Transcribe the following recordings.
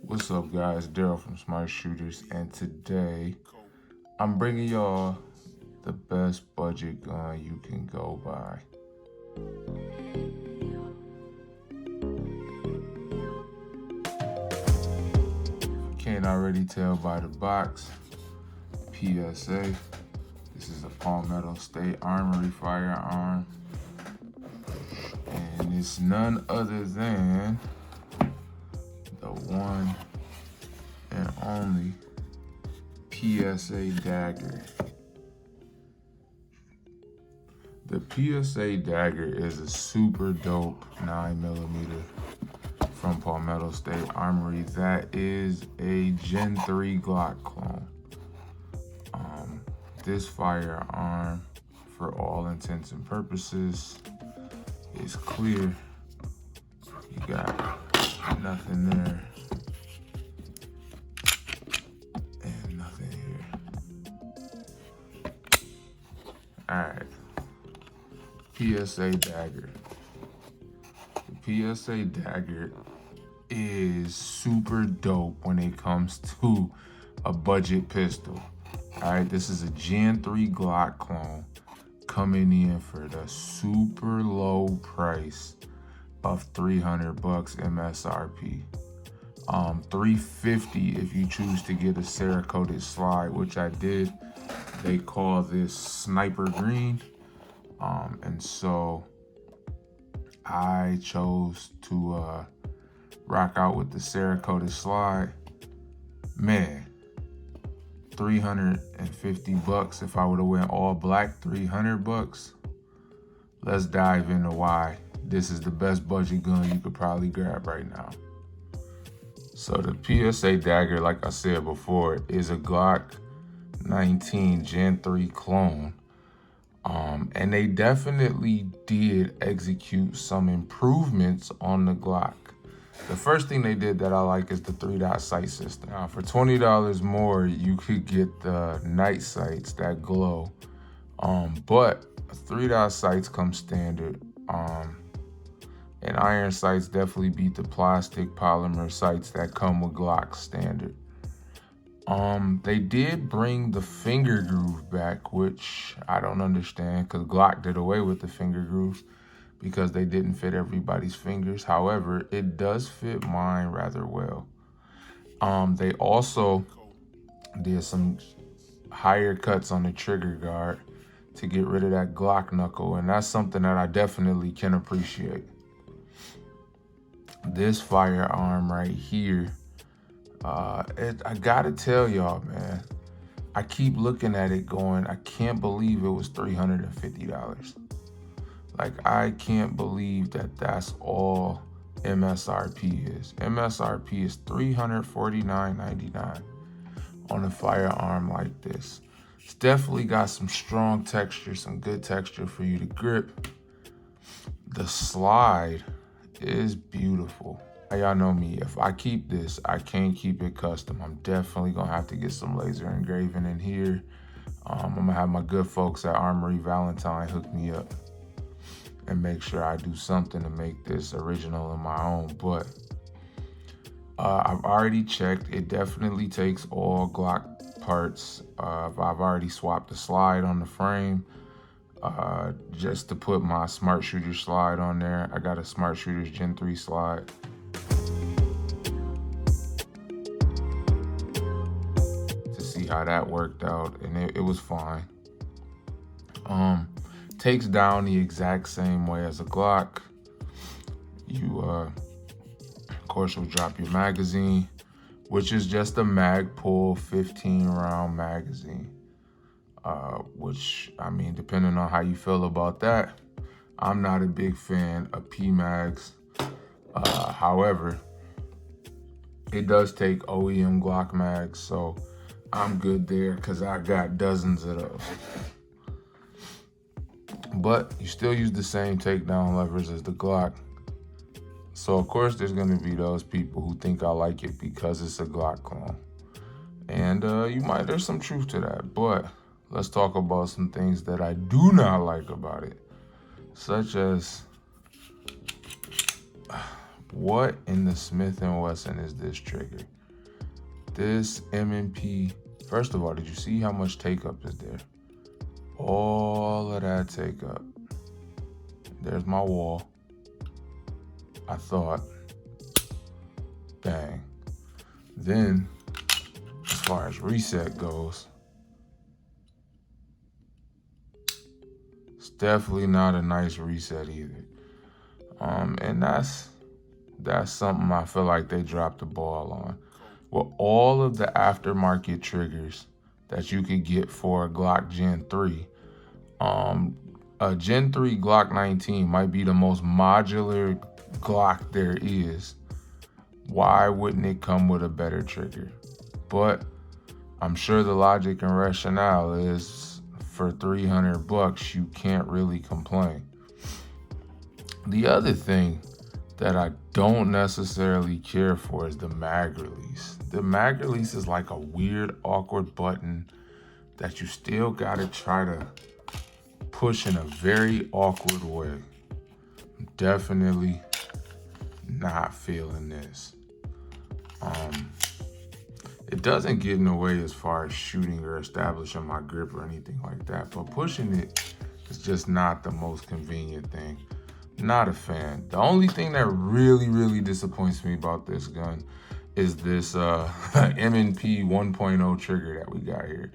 What's up, guys? Daryl from Smart Shooters, and today I'm bringing y'all the best budget gun you can go buy. Can't already tell by the box, PSA. This is a Palmetto State Armory firearm, and it's none other than the one and only Psa Dagger. The Psa Dagger is a super dope 9mm from Palmetto State Armory. That is a Gen 3 Glock clone. This firearm, for all intents and purposes, is clear. You got nothing there and nothing here. All right. Psa Dagger. The Psa Dagger is super dope when it comes to a budget pistol. All right, this is a Gen 3 Glock clone coming in for the super low price of $300 MSRP. $350 if you choose to get a Cerakoted slide, which I did. They call this Sniper Green. And so I chose to rock out with the Cerakoted slide. Man, $350 if I would have went all black, $300. Let's dive into why this is the best budget gun you could probably grab right now. So the Psa Dagger, like I said before, is a Glock 19 Gen 3 clone. And they definitely did execute some improvements on the Glock. The first thing they did that I like is the 3-dot sight system. Now, for $20 more, you could get the night sights that glow. But 3-dot sights come standard. And iron sights definitely beat the plastic polymer sights that come with Glock standard. They did bring the finger groove back, which I don't understand because Glock did away with the finger grooves because they didn't fit everybody's fingers. However, it does fit mine rather well. They also did some higher cuts on the trigger guard to get rid of that Glock knuckle, and that's something that I definitely can appreciate. This firearm right here, I gotta tell y'all, man, I keep looking at it going, I can't believe it was $350. Like, I can't believe that that's all MSRP is. MSRP is $349.99 on a firearm like this. It's definitely got some strong texture, some good texture for you to grip. The slide is beautiful. Y'all know me, if I keep this, I can't keep it custom. I'm definitely gonna have to get some laser engraving in here. I'm gonna have my good folks at Armory Valentine hook me up and make sure I do something to make this original in my own. But I've already checked. It definitely takes all Glock parts. I've already swapped the slide on the frame just to put my Smart Shooter slide on there. I got a Smart Shooters Gen 3 slide. To see how that worked out, and it was fine. Takes down the exact same way as a Glock. You, of course, will drop your magazine, which is just a Magpul 15-round magazine. Which, I mean, depending on how you feel about that, I'm not a big fan of PMags. However, it does take OEM Glock mags, so I'm good there because I got dozens of those. But you still use the same takedown levers as the Glock. So of course there's gonna be those people who think I like it because it's a Glock clone. And there's some truth to that, but let's talk about some things that I do not like about it. Such as, what in the Smith & Wesson is this trigger? this M&P, first of all, did you see how much take up is there? All of that take up. There's my wall. I thought, bang. Then, as far as reset goes, it's definitely not a nice reset either. And that's something I feel like they dropped the ball on. With all of the aftermarket triggers that you could get for a Glock Gen 3, a Gen 3 Glock 19 might be the most modular Glock there is. Why wouldn't it come with a better trigger? But I'm sure the logic and rationale is for $300, you can't really complain. The other thing that I don't necessarily care for is the mag release. The mag release is like a weird, awkward button that you still gotta try to push in a very awkward way. I'm definitely not feeling this. It doesn't get in the way as far as shooting or establishing my grip or anything like that, but pushing it is just not the most convenient thing. Not a fan. The only thing that really, really disappoints me about this gun is this M&P 1.0 trigger that we got here.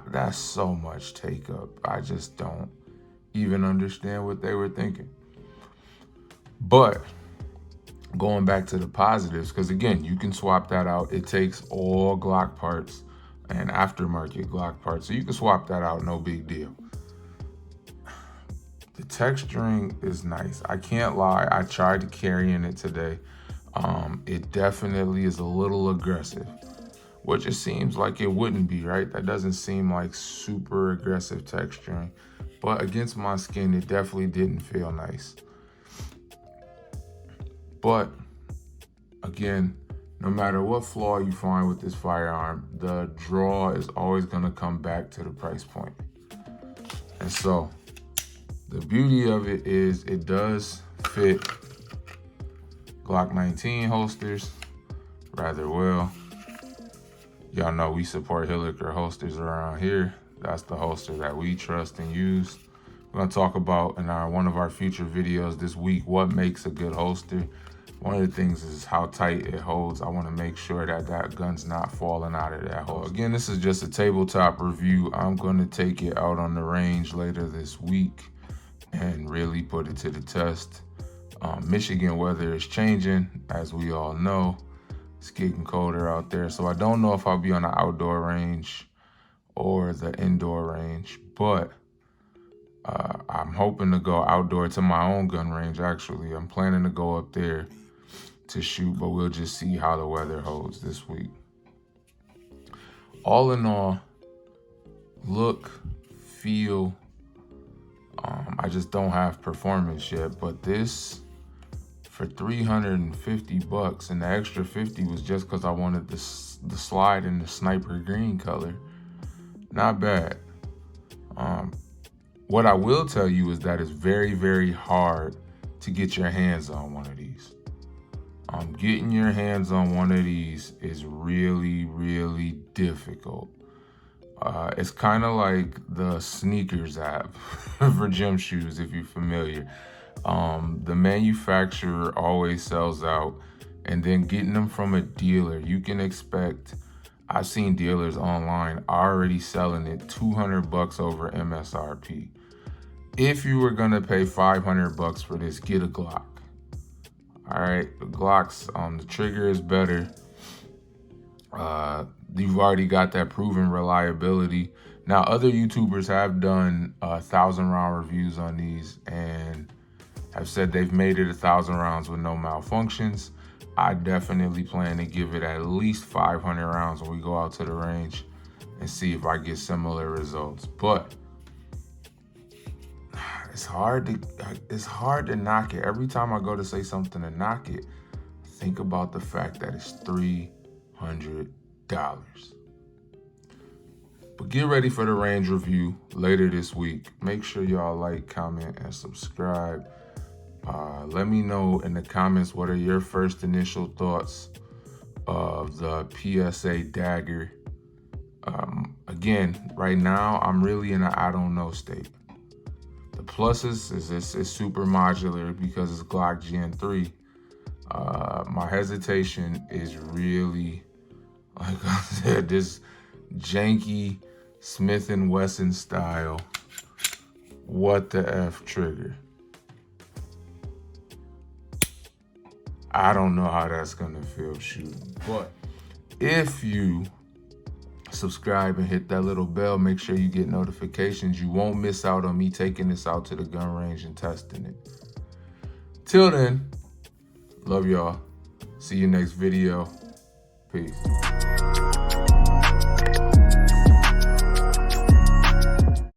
That's so much take up. I just don't even understand what they were thinking. But going back to the positives, because again, you can swap that out. It takes all Glock parts and aftermarket Glock parts, so you can swap that out, no big deal. The texturing is nice. I can't lie, I tried to carry in it today. It definitely is a little aggressive, which it seems like it wouldn't be, right? That doesn't seem like super aggressive texturing, but against my skin, it definitely didn't feel nice. But again, no matter what flaw you find with this firearm, the draw is always gonna come back to the price point. And so the beauty of it is it does fit Glock 19 holsters rather well. Y'all know we support Hilliker holsters around here. That's the holster that we trust and use. We're gonna talk about in one of our future videos this week what makes a good holster. One of the things is how tight it holds. I wanna make sure that that gun's not falling out of that holster. Again, this is just a tabletop review. I'm gonna take it out on the range later this week and really put it to the test. Michigan weather is changing, as we all know. It's getting colder out there, so I don't know if I'll be on the outdoor range or the indoor range, but I'm hoping to go outdoor to my own gun range, actually. I'm planning to go up there to shoot, but we'll just see how the weather holds this week. All in all, look, feel, I just don't have performance yet, but this for $350, and the extra 50 was just because I wanted the slide in the sniper green color. Not bad. What I will tell you is that it's very, very hard to get your hands on one of these. Getting your hands on one of these is really, really difficult. It's kind of like the sneakers app for gym shoes, if you're familiar. The manufacturer always sells out, and then getting them from a dealer, you can expect, I've seen dealers online already selling it $200 over MSRP. If you were gonna pay $500 for this, get a Glock. All right, the Glocks, the trigger is better. You've already got that proven reliability. Now, other YouTubers have done 1,000-round reviews on these and have said they've made it 1,000 rounds with no malfunctions. I definitely plan to give it at least 500 rounds when we go out to the range and see if I get similar results. But it's hard to knock it. Every time I go to say something to knock it, think about the fact that it's $300. But get ready for the range review later this week. Make sure y'all like, comment, and subscribe. Let me know in the comments what are your first initial thoughts of the Psa Dagger. Again, right now, I'm really in an I don't know state. The pluses is it's super modular because it's Glock Gen 3. My hesitation is really, like I said, this janky Smith & Wesson style, what the F trigger. I don't know how that's gonna feel shooting, but if you subscribe and hit that little bell, make sure you get notifications. You won't miss out on me taking this out to the gun range and testing it. Till then, love y'all. See you next video. Peace.